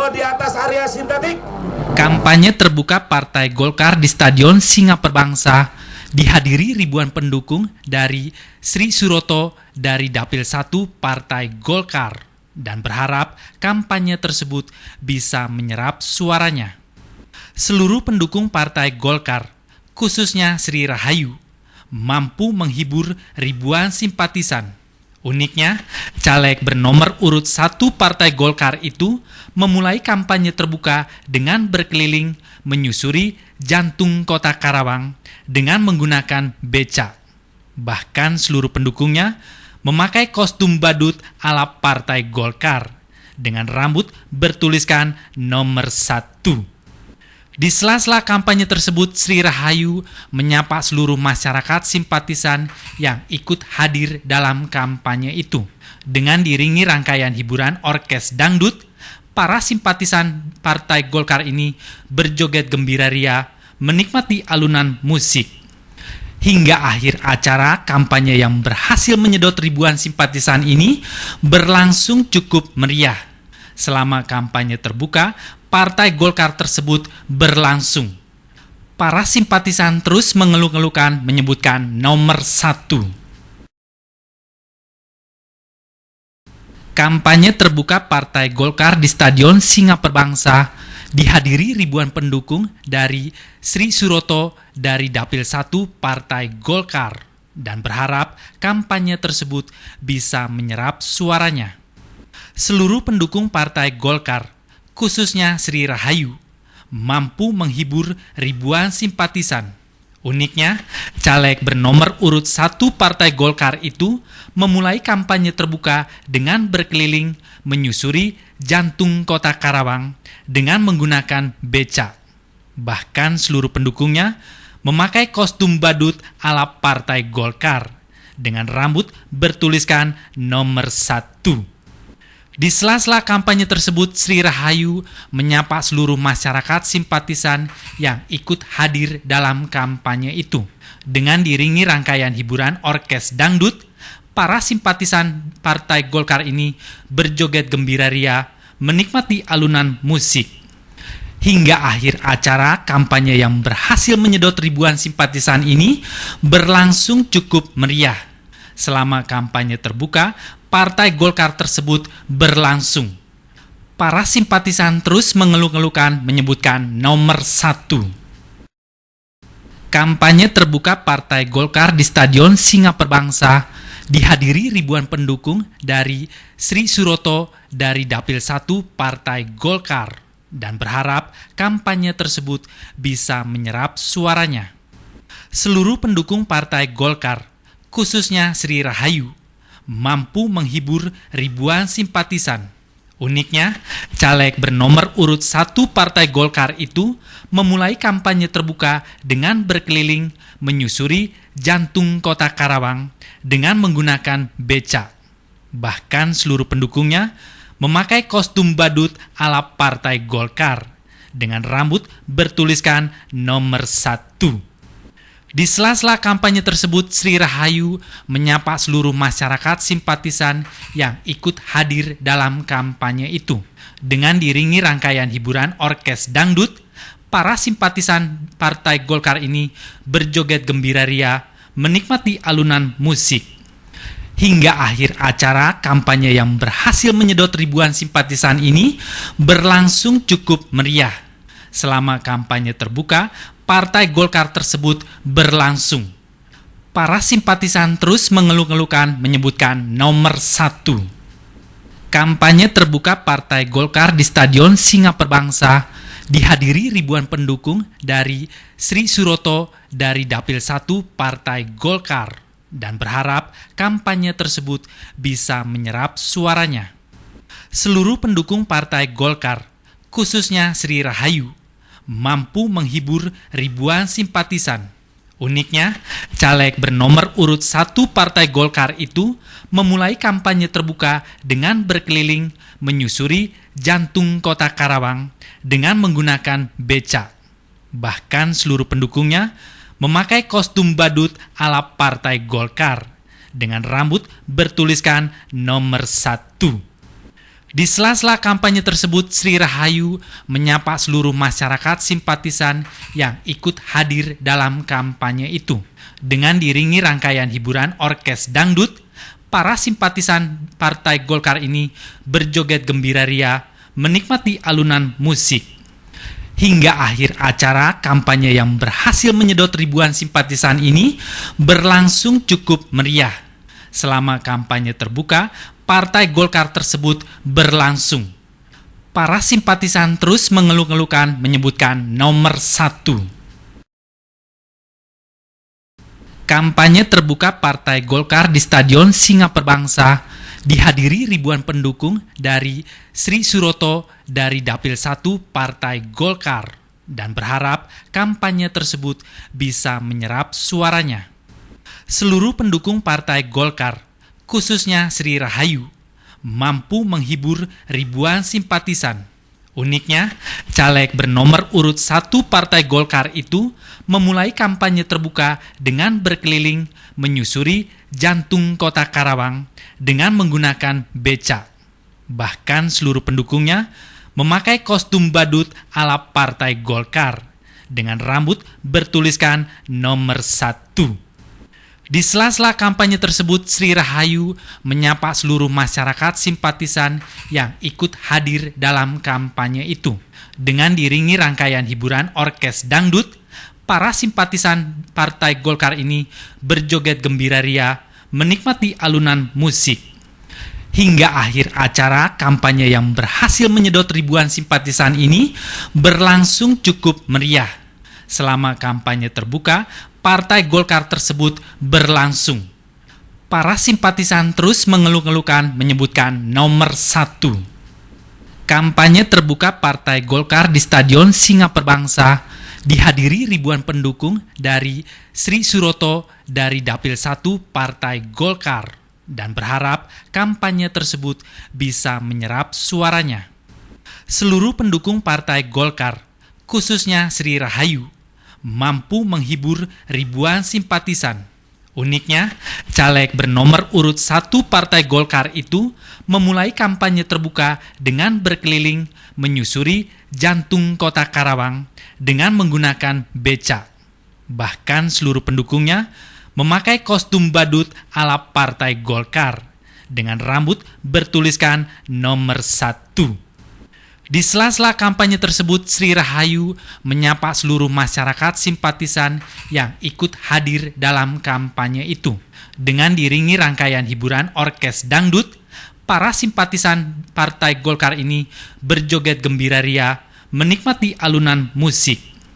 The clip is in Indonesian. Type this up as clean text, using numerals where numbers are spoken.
Oh, di atas area sintetik. Kampanye terbuka Partai Golkar di Stadion Singa Perbangsa dihadiri ribuan pendukung dari Sri Suroto dari Dapil 1 Partai Golkar dan berharap kampanye tersebut bisa menyerap suaranya. Seluruh pendukung Partai Golkar, khususnya Sri Rahayu, mampu menghibur ribuan simpatisan. Uniknya, caleg bernomor urut 1 Partai Golkar itu memulai kampanye terbuka dengan berkeliling menyusuri jantung kota Karawang dengan menggunakan becak. Bahkan seluruh pendukungnya memakai kostum badut ala Partai Golkar dengan rambut bertuliskan nomor 1. Di sela-sela kampanye tersebut, Sri Rahayu menyapa seluruh masyarakat simpatisan yang ikut hadir dalam kampanye itu. Dengan diiringi rangkaian hiburan orkes dangdut, para simpatisan Partai Golkar ini berjoget gembira ria, menikmati alunan musik. Hingga akhir acara, kampanye yang berhasil menyedot ribuan simpatisan ini berlangsung cukup meriah. Selama kampanye terbuka, Partai Golkar tersebut berlangsung. Para simpatisan terus mengeluh-ngeluhkan menyebutkan nomor 1. Kampanye terbuka Partai Golkar di Stadion Singa Perbangsa dihadiri ribuan pendukung dari Sri Suroto dari Dapil 1 Partai Golkar dan berharap kampanye tersebut bisa menyerap suaranya. Seluruh pendukung Partai Golkar, khususnya Sri Rahayu, mampu menghibur ribuan simpatisan. Uniknya, caleg bernomor urut 1 Partai Golkar itu memulai kampanye terbuka dengan berkeliling menyusuri jantung kota Karawang dengan menggunakan becak. Bahkan seluruh pendukungnya memakai kostum badut ala Partai Golkar dengan rambut bertuliskan nomor 1. Di sela-sela kampanye tersebut, Sri Rahayu menyapa seluruh masyarakat simpatisan yang ikut hadir dalam kampanye itu. Dengan diiringi rangkaian hiburan orkes dangdut, para simpatisan Partai Golkar ini berjoget gembira ria, menikmati alunan musik. Hingga akhir acara, kampanye yang berhasil menyedot ribuan simpatisan ini berlangsung cukup meriah. Selama kampanye terbuka, Partai Golkar tersebut berlangsung. Para simpatisan terus mengeluh-ngeluhkan menyebutkan nomor 1. Kampanye terbuka Partai Golkar di Stadion Singa Perbangsa dihadiri ribuan pendukung dari Sri Suroto dari Dapil 1 Partai Golkar dan berharap kampanye tersebut bisa menyerap suaranya. Seluruh pendukung Partai Golkar, khususnya Sri Rahayu, mampu menghibur ribuan simpatisan. Uniknya, caleg bernomor urut 1 Partai Golkar itu memulai kampanye terbuka dengan berkeliling menyusuri jantung kota Karawang dengan menggunakan becak. Bahkan seluruh pendukungnya memakai kostum badut ala Partai Golkar dengan rambut bertuliskan nomor 1. Di sela-sela kampanye tersebut, Sri Rahayu menyapa seluruh masyarakat simpatisan yang ikut hadir dalam kampanye itu. Dengan diiringi rangkaian hiburan orkes dangdut, para simpatisan Partai Golkar ini berjoget gembira ria, menikmati alunan musik. Hingga akhir acara, kampanye yang berhasil menyedot ribuan simpatisan ini berlangsung cukup meriah. Selama kampanye terbuka, Partai Golkar tersebut berlangsung. Para simpatisan terus mengeluh-ngeluhkan menyebutkan nomor 1. Kampanye terbuka Partai Golkar di Stadion Singa Perbangsa dihadiri ribuan pendukung dari Sri Suroto dari Dapil 1 Partai Golkar dan berharap kampanye tersebut bisa menyerap suaranya. Seluruh pendukung Partai Golkar, khususnya Sri Rahayu, mampu menghibur ribuan simpatisan. Uniknya, caleg bernomor urut 1 Partai Golkar itu memulai kampanye terbuka dengan berkeliling menyusuri jantung kota Karawang dengan menggunakan becak. Bahkan seluruh pendukungnya memakai kostum badut ala Partai Golkar dengan rambut bertuliskan nomor 1. Di sela-sela kampanye tersebut, Sri Rahayu menyapa seluruh masyarakat simpatisan yang ikut hadir dalam kampanye itu. Dengan diiringi rangkaian hiburan orkes dangdut, para simpatisan Partai Golkar ini berjoget gembira ria menikmati alunan musik. Hingga akhir acara, kampanye yang berhasil menyedot ribuan simpatisan ini berlangsung cukup meriah. Selama kampanye terbuka, Partai Golkar tersebut berlangsung. Para simpatisan terus mengeluh-ngeluhkan menyebutkan nomor 1. Kampanye terbuka Partai Golkar di Stadion Singa Perbangsa dihadiri ribuan pendukung dari Sri Suroto dari Dapil 1 Partai Golkar dan berharap kampanye tersebut bisa menyerap suaranya. Seluruh pendukung Partai Golkar, khususnya Sri Rahayu, mampu menghibur ribuan simpatisan. Uniknya, caleg bernomor urut 1 Partai Golkar itu memulai kampanye terbuka dengan berkeliling menyusuri jantung kota Karawang dengan menggunakan becak. Bahkan seluruh pendukungnya memakai kostum badut ala Partai Golkar dengan rambut bertuliskan nomor 1. Di sela-sela kampanye tersebut, Sri Rahayu menyapa seluruh masyarakat simpatisan yang ikut hadir dalam kampanye itu. Dengan diiringi rangkaian hiburan orkes dangdut, para simpatisan Partai Golkar ini berjoget gembira ria menikmati alunan musik. Hingga akhir acara, kampanye yang berhasil menyedot ribuan simpatisan ini berlangsung cukup meriah. Selama kampanye terbuka, Partai Golkar tersebut berlangsung. Para simpatisan terus mengeluh-ngeluhkan menyebutkan nomor 1. Kampanye terbuka Partai Golkar di Stadion Singa Perbangsa dihadiri ribuan pendukung dari Sri Suroto dari Dapil 1 Partai Golkar dan berharap kampanye tersebut bisa menyerap suaranya. Seluruh pendukung Partai Golkar, khususnya Sri Rahayu, mampu menghibur ribuan simpatisan. Uniknya, caleg bernomor urut 1 Partai Golkar itu memulai kampanye terbuka dengan berkeliling menyusuri jantung kota Karawang dengan menggunakan becak. Bahkan seluruh pendukungnya memakai kostum badut ala Partai Golkar dengan rambut bertuliskan nomor 1. Di sela-sela kampanye tersebut, Sri Rahayu menyapa seluruh masyarakat simpatisan yang ikut hadir dalam kampanye itu. Dengan diiringi rangkaian hiburan orkes dangdut, para simpatisan Partai Golkar ini berjoget gembira ria menikmati alunan musik.